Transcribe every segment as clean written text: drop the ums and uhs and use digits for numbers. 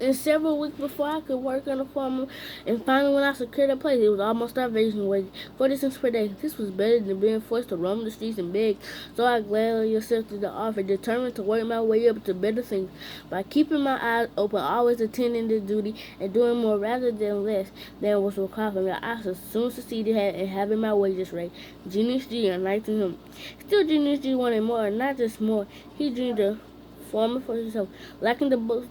And several weeks before I could work on the farm, and finally when I secured a place, it was almost starvation wage, 40 cents per day. This was better than being forced to roam the streets and beg, so I gladly accepted the offer, determined to work my way up to better things. By keeping my eyes open, always attending to duty, and doing more rather than less than was required of me, I soon succeeded in having my wages raised. Genius G and 1900. Still, Genius G wanted more, not just more. He dreamed of farming for himself, lacking the books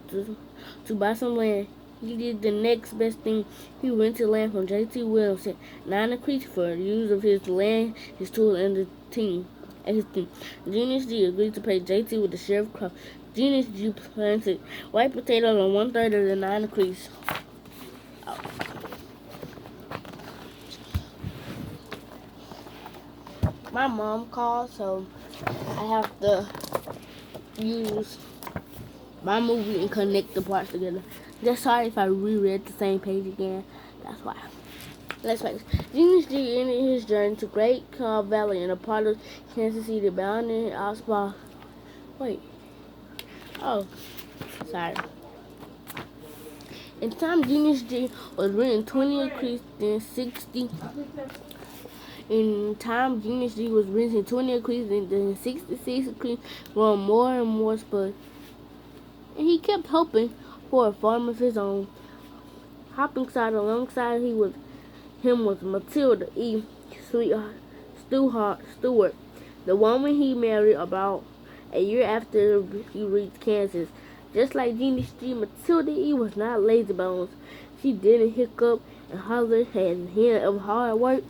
to buy some land. He did the next best thing. He rented land from J.T. Williamson, 9 acres for the use of his land, his tools, and the team. And his team. Genius G agreed to pay J.T. with the share of crop. Genius G planted white potatoes on 1/3 of the 9 acres. My mom called, so I have to use my movie and connect the parts together. Just sorry if I reread the same page again. That's why. Let's face it. Genius G ended his journey to Great Cobb Valley in a part of Kansas City bound in Osbar. Wait. Oh. Sorry. In time, Genius G was written 20 acres, then 60. In time, Genius G was written 20 acres, then 66 acres, growing more and more spuds. And he kept hoping for a farm of his own. Hopping side alongside him was Matilda E. Sweetheart Stewart, the woman he married about a year after he reached Kansas. Just like Genius G, Matilda E. was not lazy bones. She didn't hiccup and holler, had a hint of hard work.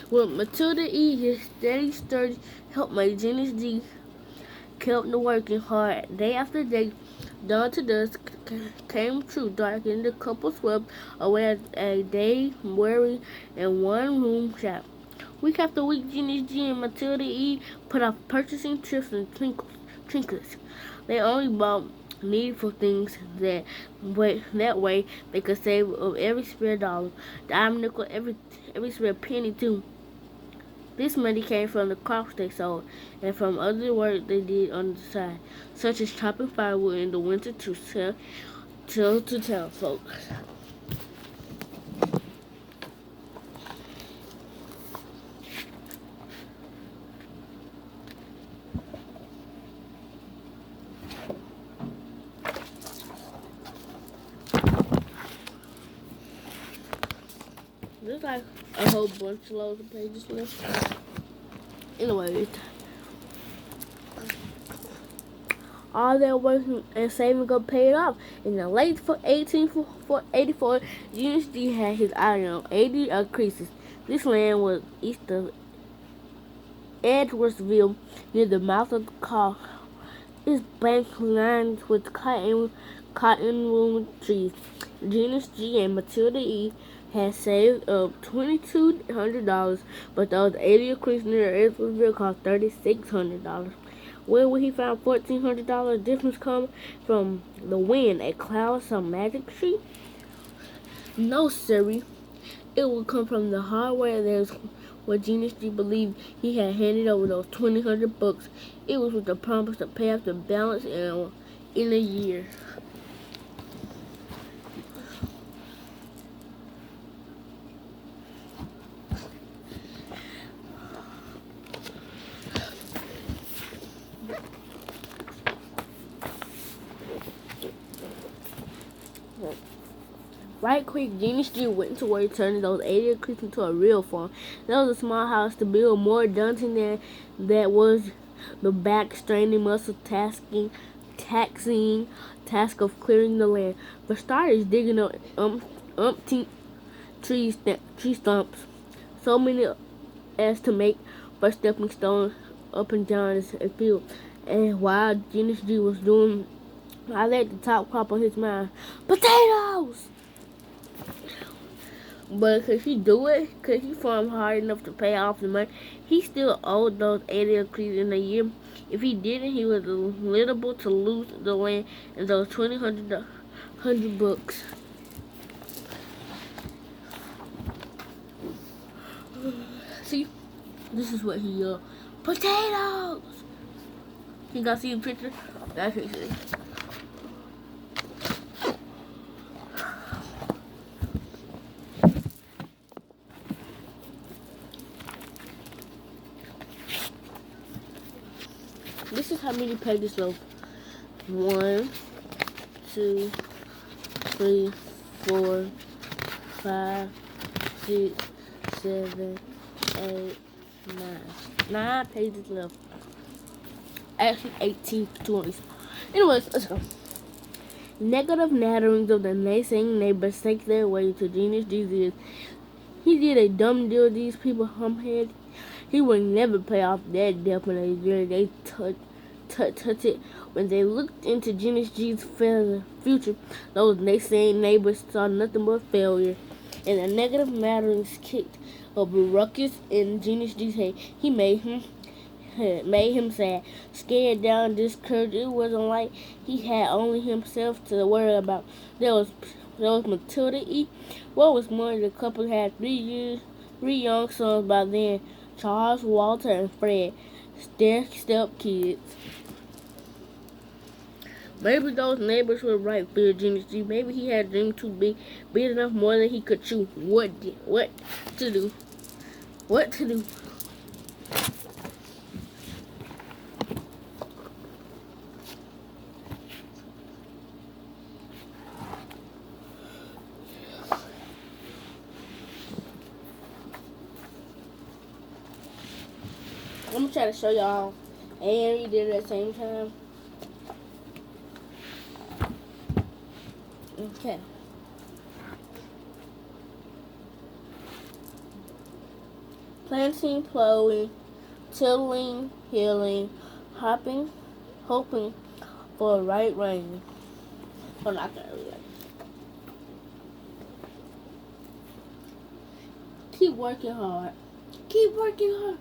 With Matilda E., his steady, sturdy helpmate, Genius G kept working hard day after day. Dawn to dusk came true, dark, and the couple swept away as a day weary in one-room shop. Week after week, Genius G and Matilda E. put off purchasing trips and trinkets. They only bought needful things that way they could save of every spare dollar, dime, nickel, every spare penny too. This money came from the crops they sold and from other work they did on the side, such as chopping firewood in the winter to sell to town folks. There's like a whole bunch of loads of pages left. Anyways, all their work and saving up paid off. In the late 1884, Genius G had his eye on 80 acres. This land was east of Edwardsville, near the mouth of the Caw. Its bank lined with cottonwood trees. Genius G and Matilda E. had saved up $2,200, but those 80 acres near Edwardsville cost $3,600. Where would he find $1,400 difference come from? The wind, a cloud, some magic tree? No, sirree. It would come from the hardware. There's what Genius G believed he had handed over those 2,000 books. It was with the promise to pay off the balance in a year. Right quick, Genius G went to work turning those 80 acres into a real farm. That was a small house to build, more daunting than that was the back-straining, muscle-taxing task of clearing the land. For starters, digging up umpteen tree stumps, so many as to make for stepping stones up and down a field. And while Genius G was doing, I let the top crop on his mind: potatoes! But could he do it? Could he farm hard enough to pay off the money? He still owed those 80 acres in a year. If he didn't, he was liable to lose the land and those 2,100 books. See, this is what he potatoes. You guys see the picture? That's what it. This is how many pages of 1, 2, 3, 4, 5, 6, 7, 8, 9. 9 pages left. Actually, 18 20s. Anyways, let's go. Negative natterings of the naysaying neighbors take their way to Genius Jesus. He did a dumb deal. These people humphead. He would never pay off that debt when they touch it. When they looked into Genius G's future, those naysaying neighbors saw nothing but failure. And the negative matterings kicked up a ruckus in Genius G's head. He made him sad, scared down, discouraged. It wasn't like he had only himself to worry about. There was Matilda E. What was more, the couple had 3 young sons by then, Charles, Walter, and Fred, their step-kids. Maybe those neighbors were right, feared Genius G. Maybe he had dreamed too big enough, more than he could chew. What to do? What to do? I'm gonna try to show y'all and we did it at the same time. Okay. Planting, plowing, tilling, healing, hopping, hoping for a right rain. Hold on, I can't read that. Keep working hard. Keep working hard.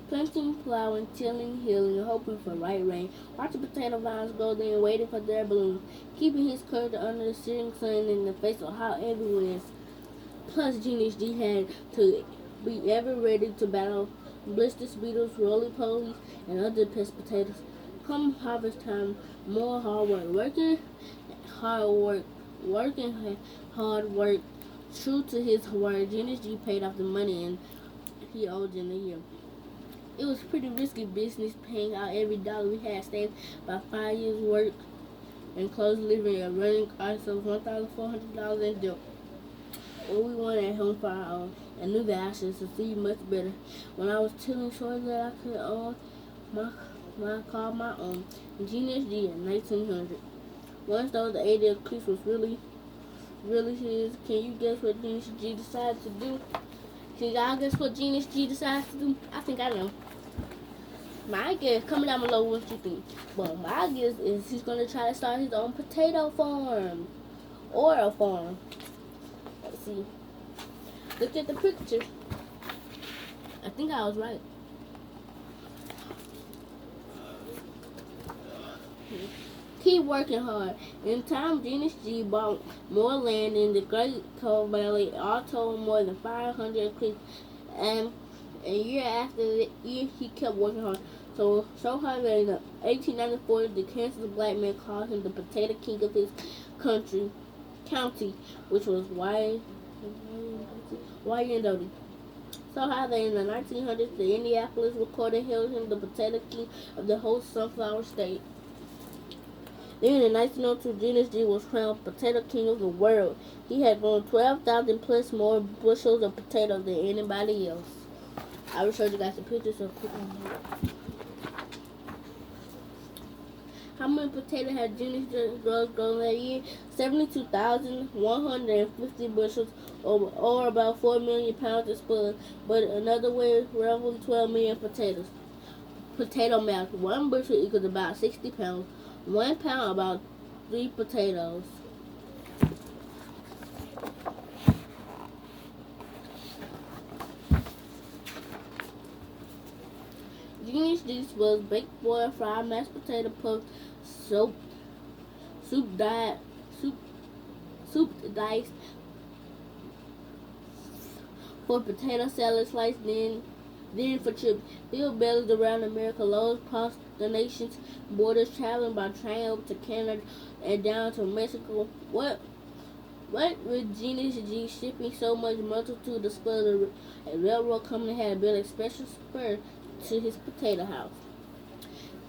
Planting, plowing, tilling, healing, hoping for right rain. Watching potato vines grow, then waiting for their bloom. Keeping his courage under the searing sun in the face of hot heavy winds. Plus, Genius G had to be ever ready to battle blisters, beetles, roly-polies, and other pest potatoes. Come harvest time, more hard work. Working hard work. True to his word, Genius G paid off the money and he owed in a year. It was pretty risky business, paying out every dollar we had saved by 5 years' work and clothes, living and running ourselves $1,400 in debt. When we wanted at home for our own, and knew that I should succeed much better. When I was telling sure that I could own my car my own, Genius G in 1900. Once though the 80 eclipse was really his, can you guess what Genius G decided to do? Can y'all guess what Genius G decides to do? I think I know. My guess, comment down below what you think. Well, my guess is he's going to try to start his own potato farm. Or a farm. Let's see. Look at the picture. I think I was right. Keep working hard. In time, Genius G bought more land in the Great Coal Valley, all told more than 500 acres. And a year after the year, he kept working hard. So hard that in 1894, the Kansas black man called him the potato king of his county, which was Wyandotte. So high that in the 1900s, the Indianapolis Recorder hailed him the potato king of the whole sunflower state. Then in 1902, Genius G was crowned potato king of the world. He had grown 12,000 plus more bushels of potatoes than anybody else. I will show you guys the pictures of how many potatoes had Genius G grown that year? 72,150 bushels, or about 4 million pounds of spud. But another way, roughly 12 million potatoes. Potato math. 1 bushel equals about 60 pounds. 1 pound, about 3 potatoes. Genius G was baked boiled, fried, mashed potato puffs, soup diced for potato salad, sliced, then Then for trips, fill bellies around America, loads across the nation's borders, traveling by train over to Canada and down to Mexico. What with Genius G shipping so much multitude of spur, a railroad company had built a special spur to his potato house.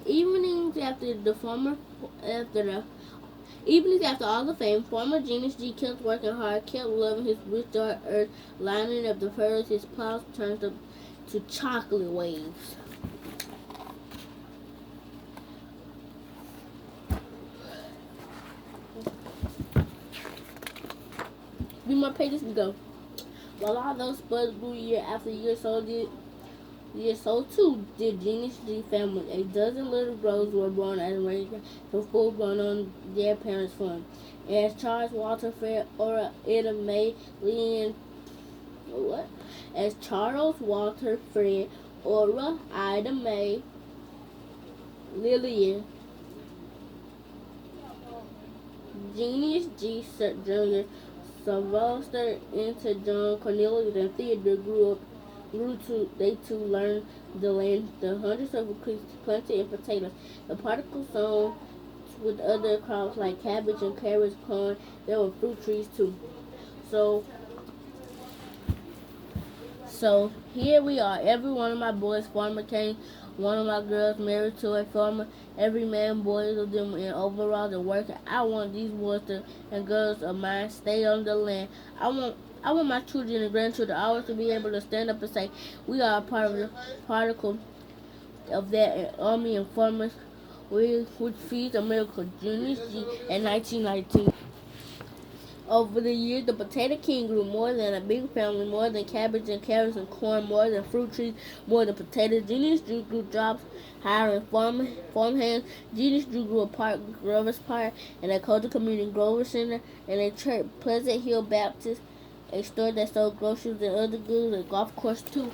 Evenings after the farmer, after the Evenings after all the fame, farmer Genius G kept working hard, kept loving his rich dark earth, lining up the furrows his plows turned up to chocolate waves. Three more pages to go. While all those spuds grew year after year, so too did Genius G family. A dozen little girls were born and raised for full grown on their parents' farm. As Charles Walter Fred or Ida May Leanne what? As Charles Walter Fred Ora Ida May Lillian Genius G. Jr. Sylvester into John Cornelius and Theodore they too learned the land, the hundreds of acres planted in potatoes. The particles sown with other crops like cabbage and carrots, corn. There were fruit trees too. So here we are. Every one of my boys farmer came. One of my girls married to a farmer. Every man, boys of them in overalls and working. I want these boys and girls of mine stay on the land. I want my children and grandchildren always to be able to stand up and say, we are a part of the particle of that army and farmers which feeds America. Genius G in 1919. Over the years, the Potato King grew more than a big family, more than cabbage and carrots and corn, more than fruit trees, more than potatoes. Genius Drew grew jobs, hiring farm hands. Genius Drew grew a park, Grover's Park, and a cultural community, Grover Center, and a church, Pleasant Hill Baptist, a store that sold groceries and other goods, a golf course too.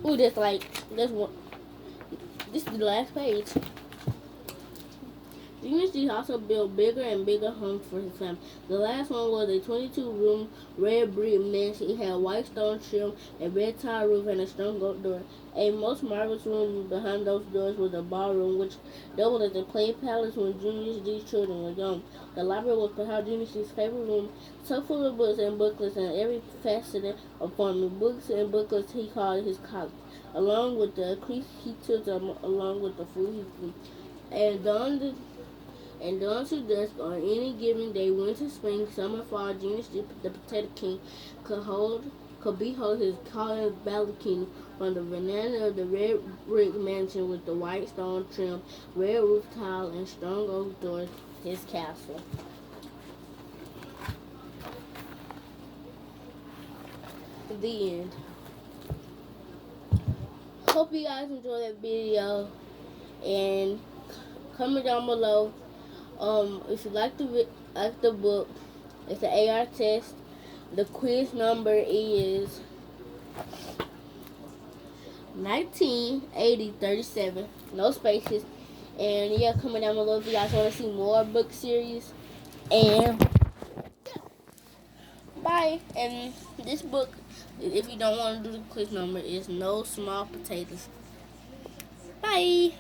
Ooh, this one. This is the last page. Genius G also built bigger and bigger homes for his family. The last one was a 22-room red brick mansion. It had white stone trim, a red tile roof, and a stone gold door. A most marvelous room behind those doors was a ballroom, which doubled as a play palace when Genius G's children were young. The library was perhaps Genius G's favorite room, so full of books and booklets and every facet of farming. Books and booklets he called his college. Along with the increase he took along with the food he grew. And dawn to dusk on any given day, winter, spring, summer, fall, Genius the Potato King could behold his collar balcony from the veranda of the red brick mansion with the white stone trim, red roof tile, and strong oak doors, his castle. The end. Hope you guys enjoyed that video, and comment down below if you like the book. It's an AR test. The quiz number is 198037, no spaces. And yeah, comment down below if you guys want to see more book series. And yeah, bye. And this book, if you don't want to do the quiz number, is No Small Potatoes. Bye.